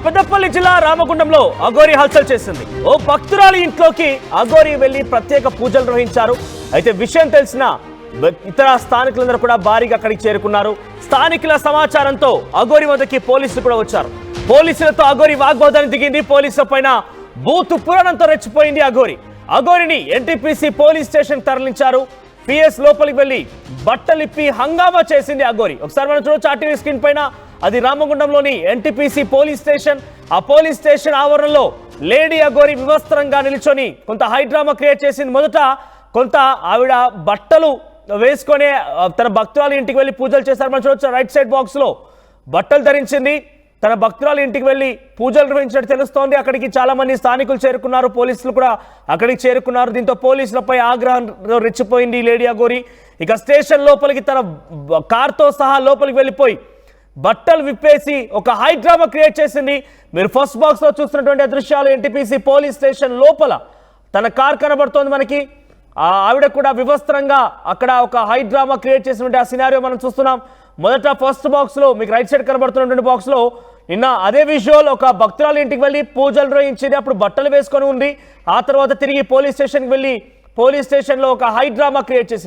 పెద్దపల్లి జిల్లా రామగుండంలో అఘోరి హల్చల్ చేసింది. ఓ భక్తురాలి ఇంట్లోకి అఘోరి వెళ్లి ప్రత్యేక పూజలు నిర్వహించారు. అయితే విషయం తెలిసిన ఇతర స్థానికులందరూ కూడా భారీగా అక్కడికి చేరుకున్నారు. స్థానికుల సమాచారంతో అఘోరి వద్దకి పోలీసులు కూడా వచ్చారు. పోలీసులతో అఘోరి వాగ్వాదానికి దిగింది. పోలీసుల పైన బూతు పురాణంతో రెచ్చిపోయింది అఘోరిని ఎన్టీపీసీ పోలీస్ స్టేషన్ తరలించారు. పిఎస్ లోపలికి వెళ్లి బట్టలిప్పి హంగామా చేసింది అఘోరి. ఒకసారి మనం చూడొచ్చు ఆర్టీవీ స్క్రీన్ పైన. అది రామగుండంలోని ఎన్టీపీసీ పోలీస్ స్టేషన్. ఆ పోలీస్ స్టేషన్ ఆవరణలో లేడీ అఘోరి వివస్త్రంగా నిల్చొని కొంత హైడ్రామా క్రియేట్ చేసింది. మొదట కొంత ఆవిడ బట్టలు వేసుకొని తన భక్తురాలి ఇంటికి వెళ్ళి పూజలు చేశారు. మనం చూడొచ్చు రైట్ సైడ్ బాక్స్ లో బట్టలు ధరించింది. తన భక్తురాలు ఇంటికి వెళ్ళి పూజలు నిర్వహించినట్టు తెలుస్తోంది. అక్కడికి చాలా మంది స్థానికులు చేరుకున్నారు. పోలీసులు కూడా అక్కడికి చేరుకున్నారు. దీంతో పోలీసులపై ఆగ్రహం రెచ్చిపోయింది లేడీ అఘోరి. ఇక స్టేషన్ లోపలికి తన కార్తో సహా లోపలికి వెళ్ళిపోయి బట్టలు విప్పేసి ఒక హైడ్రామా క్రియేట్ చేసింది. మీరు ఫస్ట్ బాక్స్ లో చూస్తున్నటువంటి దృశ్యాలు ఎన్టీపీసీ పోలీస్ స్టేషన్ లోపల తన కార్ కనబడుతోంది మనకి. ఆవిడ కూడా వివస్త్రంగా అక్కడ ఒక హైడ్రామా క్రియేట్ చేసినటువంటి ఆ సినారియో మనం చూస్తున్నాం. మొదట ఫస్ట్ బాక్స్ లో మీకు రైట్ సైడ్ కనబడుతున్నటువంటి బాక్స్ లో నిన్న అదే విజువల్ ఒక భక్తురాలు ఇంటికి వెళ్ళి పూజలు నిర్వహించింది. అప్పుడు బట్టలు వేసుకొని ఉంది. ఆ తర్వాత తిరిగి పోలీస్ స్టేషన్కి వెళ్ళి పోలీస్ స్టేషన్ లో ఒక హైడ్రామా క్రియేట్ చేసింది.